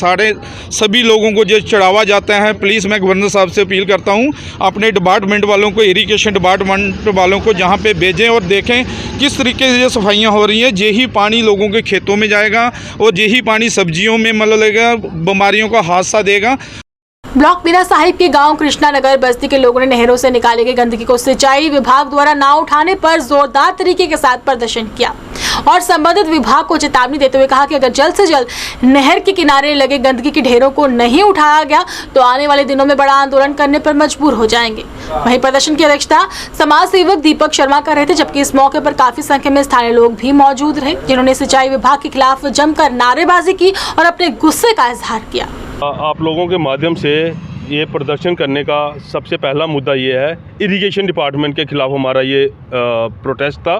सभी लोगों को जो चढ़ावा जाता है। प्लीज़ मैं गवर्नर साहब से अपील करता हूँ अपने डिपार्टमेंट वालों को, इरीगेशन डिपार्टमेंट वालों को जहाँ पे भेजें और देखें किस तरीके से ये सफाइयाँ हो रही हैं। यही पानी लोगों के खेतों में जाएगा और यही पानी सब्जियों में लगेगा, बीमारियों का हादसा देगा। ब्लॉक मीरा साहिब के गांव कृष्णा नगर बस्ती के लोगों ने नहरों से निकाली गई गंदगी को सिंचाई विभाग द्वारा ना उठाने पर जोरदार तरीके के साथ प्रदर्शन किया और संबंधित विभाग को चेतावनी देते हुए कहा कि अगर जल्द से जल्द नहर के किनारे लगे गंदगी के ढेरों को नहीं उठाया गया तो आने वाले दिनों में बड़ा आंदोलन करने पर मजबूर हो जाएंगे। वहीं प्रदर्शन की अध्यक्षता समाज सेवक दीपक शर्मा कर रहे थे, जबकि इस मौके पर काफी संख्या में स्थानीय लोग भी मौजूद रहे, जिन्होंने सिंचाई विभाग के खिलाफ जमकर नारेबाजी की और अपने गुस्से का इजहार किया। आप लोगों के माध्यम से ये प्रदर्शन करने का सबसे पहला मुद्दा ये है, इरिगेशन डिपार्टमेंट के ख़िलाफ़ हमारा ये प्रोटेस्ट था,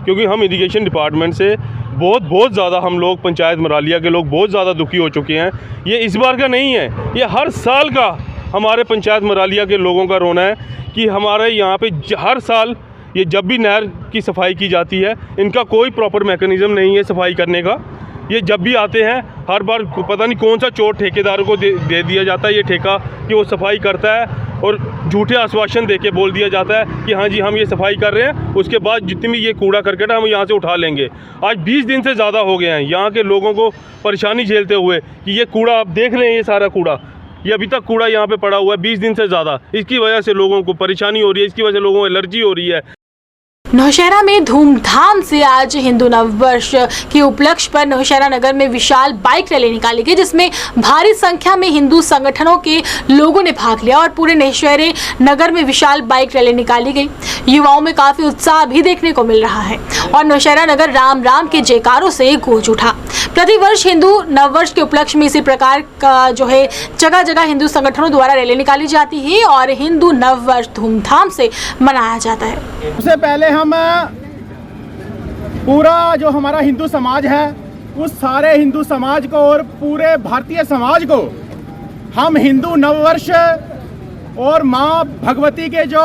क्योंकि हम इरिगेशन डिपार्टमेंट से बहुत ज़्यादा हम लोग पंचायत मरालिया के लोग बहुत ज़्यादा दुखी हो चुके हैं। ये इस बार का नहीं है, ये हर साल का हमारे पंचायत मरालिया के लोगों का रोना है कि हमारे यहाँ पे हर साल ये जब भी नहर की सफाई की जाती है इनका कोई प्रॉपर मैकेनिज़्म नहीं है सफाई करने का। ये जब भी आते हैं हर बार पता नहीं कौन सा चोट ठेकेदारों को दे दिया जाता है ये ठेका कि वो सफाई करता है और झूठे आश्वासन दे के बोल दिया जाता है कि हाँ जी हम ये सफाई कर रहे हैं, उसके बाद जितनी भी ये कूड़ा करकट है हम यहाँ से उठा लेंगे। आज 20 दिन से ज़्यादा हो गए हैं यहाँ के लोगों को परेशानी झेलते हुए कि ये कूड़ा आप देख रहे हैं, ये सारा कूड़ा, ये अभी तक कूड़ा यहाँ पे पड़ा हुआ है 20 दिन से ज़्यादा। इसकी वजह से लोगों को परेशानी हो रही है, इसकी वजह से लोगों को एलर्जी हो रही है। नौशहरा में धूमधाम से आज हिंदू नववर्ष के उपलक्ष्य पर नौशहरा नगर में विशाल बाइक रैली निकाली गई, जिसमें भारी संख्या में हिंदू संगठनों के लोगों ने भाग लिया और पूरे नौशहरे नगर में विशाल बाइक रैली निकाली गई। युवाओं में काफी उत्साह भी देखने को मिल रहा है और नौशहरा नगर राम राम के जयकारों से गूंज उठा। प्रतिवर्ष हिंदू नववर्ष के उपलक्ष्य में इसी प्रकार का जो है जगह जगह हिंदू संगठनों द्वारा रैली निकाली जाती है और हिंदू नववर्ष धूमधाम से मनाया जाता है। उससे पहले हम पूरा जो हमारा हिंदू समाज है उस सारे हिंदू समाज को और पूरे भारतीय समाज को हम हिंदू नववर्ष और माँ भगवती के जो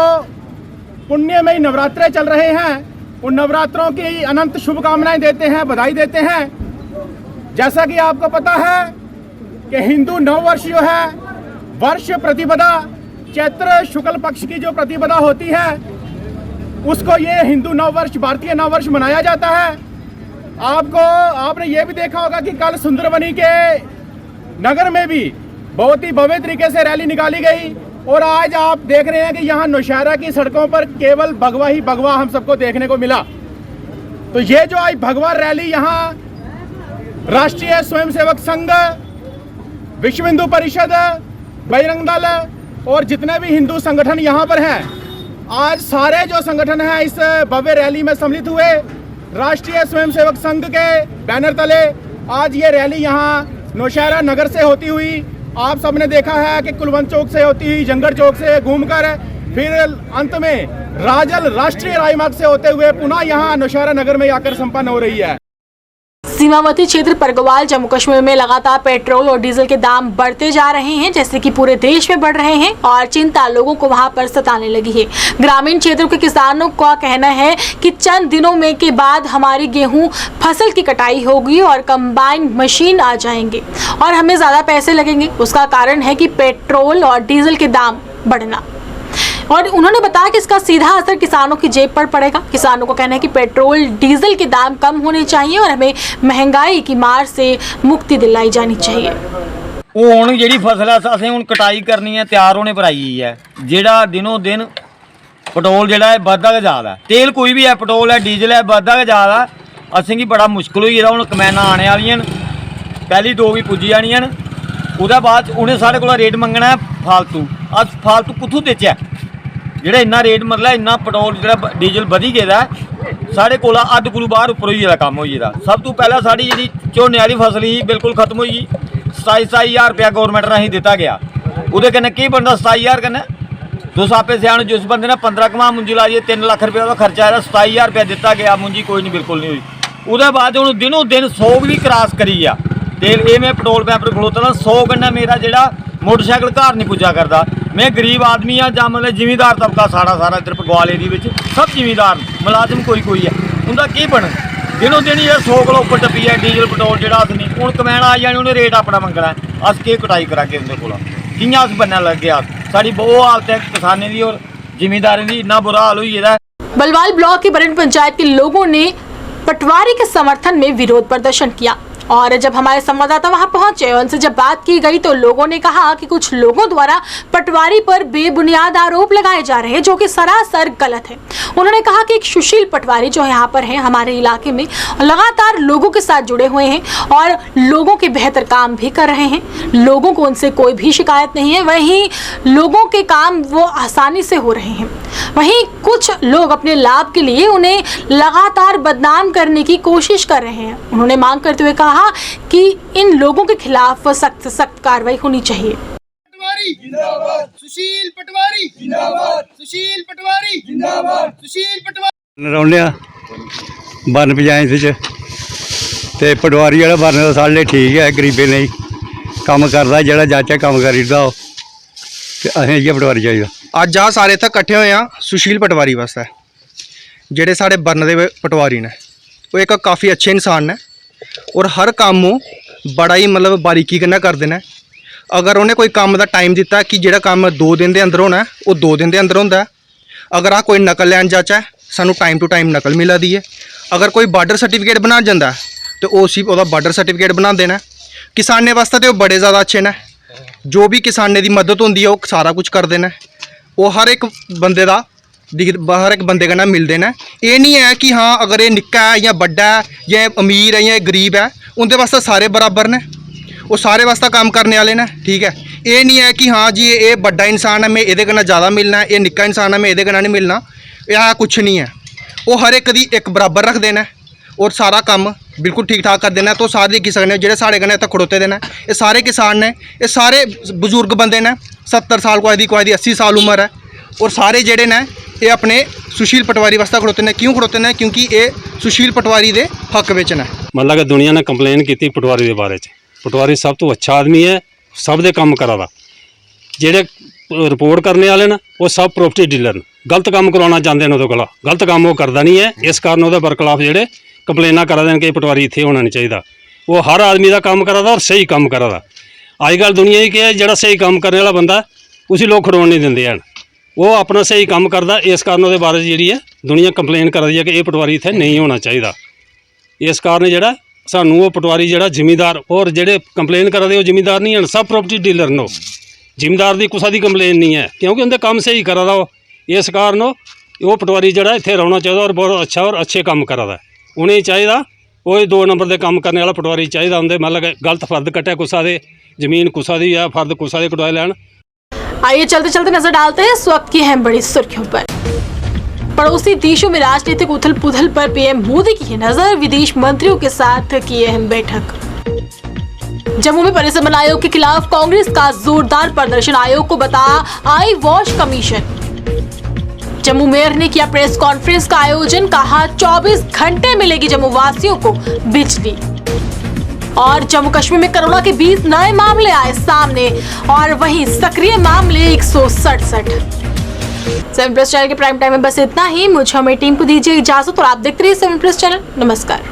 पुण्यमयी नवरात्रे चल रहे हैं उन नवरात्रों की अनंत शुभकामनाएं देते हैं, बधाई देते हैं। जैसा कि आपको पता है कि हिंदू नववर्ष जो है वर्ष प्रतिपदा चैत्र शुक्ल पक्ष की जो प्रतिपदा होती है उसको ये हिंदू नववर्ष भारतीय नववर्ष मनाया जाता है। आपने ये भी देखा होगा कि कल सुंदरबनी के नगर में भी बहुत ही भव्य तरीके से रैली निकाली गई और आज आप देख रहे हैं कि यहाँ नौशहरा की सड़कों पर केवल भगवा ही भगवा हम सबको देखने को मिला। तो ये जो आज भगवा रैली यहाँ राष्ट्रीय स्वयंसेवक संघ, विश्व हिंदू परिषद, बजरंग दल और जितने भी हिंदू संगठन यहाँ पर हैं, आज सारे जो संगठन हैं इस भव्य रैली में सम्मिलित हुए। राष्ट्रीय स्वयंसेवक संघ के बैनर तले आज ये रैली यहाँ नौशहरा नगर से होती हुई, आप सबने देखा है कि कुलवंत चौक से होती हुई जंगड़ चौक से घूमकर फिर अंत में राजल राष्ट्रीय राजमार्ग से होते हुए पुनः यहाँ नौशहरा नगर में आकर संपन्न हो रही है। सीमावर्ती क्षेत्र परगवाल जम्मू कश्मीर में लगातार पेट्रोल और डीजल के दाम बढ़ते जा रहे हैं, जैसे कि पूरे देश में बढ़ रहे हैं और चिंता लोगों को वहां पर सताने लगी है। ग्रामीण क्षेत्रों के किसानों का कहना है कि चंद दिनों में के बाद हमारी गेहूं फसल की कटाई होगी और कंबाइन मशीन आ जाएंगे और हमें ज्यादा पैसे लगेंगे। उसका कारण है कि पेट्रोल और डीजल के दाम बढ़ना। और उन्होंने बताया कि इसका सीधा असर किसानों की जेब पर पड़ेगा। किसानों को कहना है कि पेट्रोल डीजल के दाम कम होने चाहिए और हमें महंगाई की मार से मुक्ति दिलाई जानी चाहिए। ਹੁਣ ਜਿਹੜੀ ਫਸਲ ਹੈ ਅਸੀਂ ਹੁਣ ਕਟਾਈ ਕਰਨੀ ਹੈ, ਤਿਆਰ ਹੋਣੇ ਪਰ ਆਈ ਹੈ। ਜਿਹੜਾ ਦਿਨੋਂ ਦਿਨ ਪੈਟਰੋਲ ਜਿਹੜਾ ਹੈ ਵੱਧਦਾ ਜ਼ਿਆਦਾ, ਤੇਲ ਕੋਈ ਵੀ ਹੈ, ਪੈਟਰੋਲ ਹੈ, ਡੀਜ਼ਲ ਹੈ, ਵੱਧਦਾ ਜ਼ਿਆਦਾ। ਅਸੀਂ ਕੀ ਬੜਾ ਮੁਸ਼ਕਲ ਹੋਈ ਇਹਦਾ। ਹੁਣ ਕਮੈਨਾਂ ਆਣੇ ਵਾਲੀਆਂ ਨੇ, ਪਹਿਲੀ ਦੋ ਵੀ ਪੁੱਜੀ ਜਾਣੀਆਂ ਨੇ, ਉਹਦੇ ਬਾਅਦ ਉਹਨੇ ਸਾਡੇ ਕੋਲ ਰੇਟ ਮੰਗਣਾ ਹੈ ਫालतू। ਅੱਜ ਫालतू ਕਿੱਥੋਂ ਵੇਚਿਆ? ਜਿਹੜਾ ਇੰਨਾ ਰੇਟ ਮਤਲਬ ਇੰਨਾ ਪੈਟਰੋਲ ਜਿਹੜਾ ਡੀਜ਼ਲ ਵਧੀ ਗਿਆ ਸਾਡੇ ਕੋਲ ਅੱਧ ਕੁਲੂ ਬਾਹਰ ਉੱਪਰ ਹੋਈ ਜਿਹੜਾ ਕੰਮ ਹੋਈ ਇਹਦਾ। ਸਭ ਤੋਂ ਪਹਿਲਾਂ ਸਾਡੀ ਜਿਹੜੀ ਝੋਨੇ ਵਾਲੀ ਫਸਲ ਸੀ ਬਿਲਕੁਲ ਖਤਮ ਹੋਈ। 27,000 रुपया गौरमेंट राही दिता गया। ਉਹਦੇ ਕਨੇ ਕੀ ਬਣਦਾ 27,000 ਕਨੇ ਦੋ ਸਾਪੇ ਸਿਆਣ ਜਿਸ ਬੰਦੇ ਨੇ 15 ਕਮਾ ਮੁੰਜੀ ਲਾ ਜੇ 3 ਲੱਖ ਰੁਪਏ ਦਾ ਖਰਚਾ ਆਇਆ, 27,000 ਰੁਪया ਦਿੱਤਾ ਗਿਆ, ਮੁੰਜੀ ਕੋਈ ਨਹੀਂ ਬਿਲਕੁਲ ਨਹੀਂ ਹੋਈ। ਉਹਦੇ ਬਾਅਦ ਹੁਣ ਦਿਨੋਂ ਦਿਨ 100 ਵੀ ਕ੍ਰਾਸ ਕਰੀ ਆ ਤੇ ਇਹ ਮੈਂ ਪੈਟਰੋਲ ਪੰਪ ਤੇ ਖਲੋਤਾ 100 ਗੰਨਾ ਮੇਰਾ ਜਿਹੜਾ मोटरसाइकिल घर नहीं पुजा करता। मैं गरीब आदमी हाँ ਜਾਂ मतलब जिमीदार तबका सारा इधर पगवाल एरिया ਵਿੱਚ सब जिमीदार मुलाजम कोई है। उनका की बन दिनों दिन ये 100 किलो उपर टप्पी है डीजल पेट्रोल ਜਿਹੜਾ अस नहीं हूँ कमैन आ जाने उन्हें रेट अपना मंगना है। अस के कटाई करा के उनके कोल कियां अस बनने लग गया। साड़ी बहुत हालत है किसानों की और जिमीदारों की, इन्ना बुरा हाल हुई है। बलवाल ब्लॉक की बरन पंचायत के लोगों ने पटवारी के समर्थन में विरोध प्रदर्शन किया और जब हमारे संवाददाता वहां पहुंचे उनसे जब बात की गई तो लोगों ने कहा कि कुछ लोगों द्वारा पटवारी पर बेबुनियाद आरोप लगाए जा रहे हैं जो कि सरासर गलत है। उन्होंने कहा कि एक सुशील पटवारी जो यहाँ पर है हमारे इलाके में लगातार लोगों के साथ जुड़े हुए हैं और लोगों के बेहतर काम भी कर रहे हैं। लोगों को उनसे कोई भी शिकायत नहीं है, वहीं लोगों के काम वो आसानी से हो रहे हैं। वहीं कुछ लोग अपने लाभ के लिए उन्हें लगातार बदनाम करने की कोशिश कर रहे हैं। उन्होंने मांग करते हुए कहा कि इन लोगों के खिलाफ सख्त कार्रवाई होनी चाहिए। सुशील पटवारी जिंदाबाद, सुशील पटवारी जिंदाबाद, सुशील पटवारी नराउंडिया बन पंचायत च ते पटवारी वाला बन साढ़े लिए ठीक है, गरीबे नहीं कम करता जेड़ा जाचा कम करी दिंदा ते असें इ'यै पटवारी चाहिदा। अज्ज आ सारे इत्थै कट्ठे होए आं सुशील पटवारी वास्ते। जेह्ड़े साढ़े बर्न दे पटवारी ने ओह् इक काफ़ी अच्छे इंसान ने और हर कम्म ओह् बड़ा ही मतलब बारीकी कन्नै करदे ने। अगर उन्हें कोई कम्म दा टाइम दिता कि जेह्ड़ा कम्म 2 दिन दे अंदर होना है ओह् 2 दिन दे अंदर होंदा है। अगर अस कोई नकल लैन जाचै सानू टाइम टू टाइम नकल मिला दी है। अगर कोई बार्डर सर्टिफिकेट बनाना जांदा है तो उसी ओह्दा बार्डर सर्टिफिकेट बनांदे ने। किसानें वास्ते ते ओह् बड़े ज़्यादा अच्छे ने, जो भी किसानें दी मदद होंदी है ओह् सारा कुछ करदे ने। ओह् हर एक बंदे दा हर एक बंदे कन्नै मिलदे ने। एह् नहीं है कि हाँ अगर ये निक्का है या बड्डा है या अमीर है या गरीब है, उनके वास्ते सारे बराबर ने, वो सारे वास्ते काम करने वाले ने। ठीक है, ये नहीं है कि हाँ जी ये बड्डा इंसान है मैं ये कन्नै ज़्यादा मिलना है, ये निक्का इंसान है मैं ये कन्नै नहीं मिलना, यह कुछ नहीं है। वो हर एक दी एक बराबर रखते हैं और सारा काम बिल्कुल ठीक ठाक करते हैं। तो सारे दिक्खी सकने जेह्ड़े साढ़े कन्नै इत्थै खड़ोते दे ने ये सारे किसान ने, ये सारे बजुर्ग बंदे ने, 70 साल कोई दी 80 साल उम्र है और सारे जेह्ड़े ने ये अपने सुशील पटवारी वास्ते खड़ोते ने। क्यों खड़ोते ने? क्योंकि ये सुशील पटवारी दे हक विच ने। मतलब कि दुनिया ने कंप्लेन की पटवारी के बारे च। पटवारी सब तो अच्छा आदमी है, सब दे काम करा दा। जेड़े रिपोर्ट करने वाले ना वो सब प्रॉपर्टी डीलर ने, गलत काम करवाना चाहते हैं उहदे कोल, गलत काम वो करता नहीं है। इस कारण उहदे बरखलाफ जेड़े कंप्लेना करा देन कि पटवारी इत्थे होना नहीं चाहिए। वो हर आदमी का काम करा दा और सही काम करा दा। अजकल दुनिया ही क्या है, जेड़ा सही काम करने वाला बंदा उसी लोग खड़ोन नहीं देंदे हैं। वो अपना सही काम करता, इस कारण उहदे बारे जी है दुनिया कंप्लेन कर रही है कि ये पटवारी इत्थे नहीं होना चाहिए। इस कारण जेड़ा सानू वो पटवारी जेड़ा जिमीदार और जेड़े कंप्लेन करा दे वो जिमीदार नहीं हैं, सब प्रॉपर्टी डीलर नो। जिमीदार की कुसा की कंप्लेन नहीं है क्योंकि उनके काम सही करा दा। इस कारण वो पटवारी जेड़ा इत्थे रहना चाहिए और बहुत अच्छा और अच्छे काम करा दा। उन्हें चाहिए वो 2 नंबर के काम करने वाला पटवारी चाहिए। उनके मतलब गलत फर्द कटे कुसा दे, जमीन कुसा दी या फर्द कुसा दे कटवाए लैन। आइए चलते चलते नजर डालते हैं इस वक्त की अहम बड़ी सुर्खियों पर। पड़ोसी देशों में राजनीतिक उथल पुथल पर पीएम मोदी की नजर, विदेश मंत्रियों के साथ की अहम बैठक। जम्मू में परिसमन आयोग के खिलाफ कांग्रेस का जोरदार प्रदर्शन, आयोग को बता आई वॉश कमीशन। जम्मू मेयर ने किया प्रेस कॉन्फ्रेंस का आयोजन, कहा 24 घंटे मिलेगी जम्मू वासियों को बिजली। और जम्मू कश्मीर में कोरोना के 20 नए मामले आए सामने और वहीं सक्रिय मामले 167। 7 प्लस चैनल के प्राइम टाइम में बस इतना ही। मुझे हमारी टीम को दीजिए इजाजत और आप देखते रहिए 7 प्लस चैनल। नमस्कार।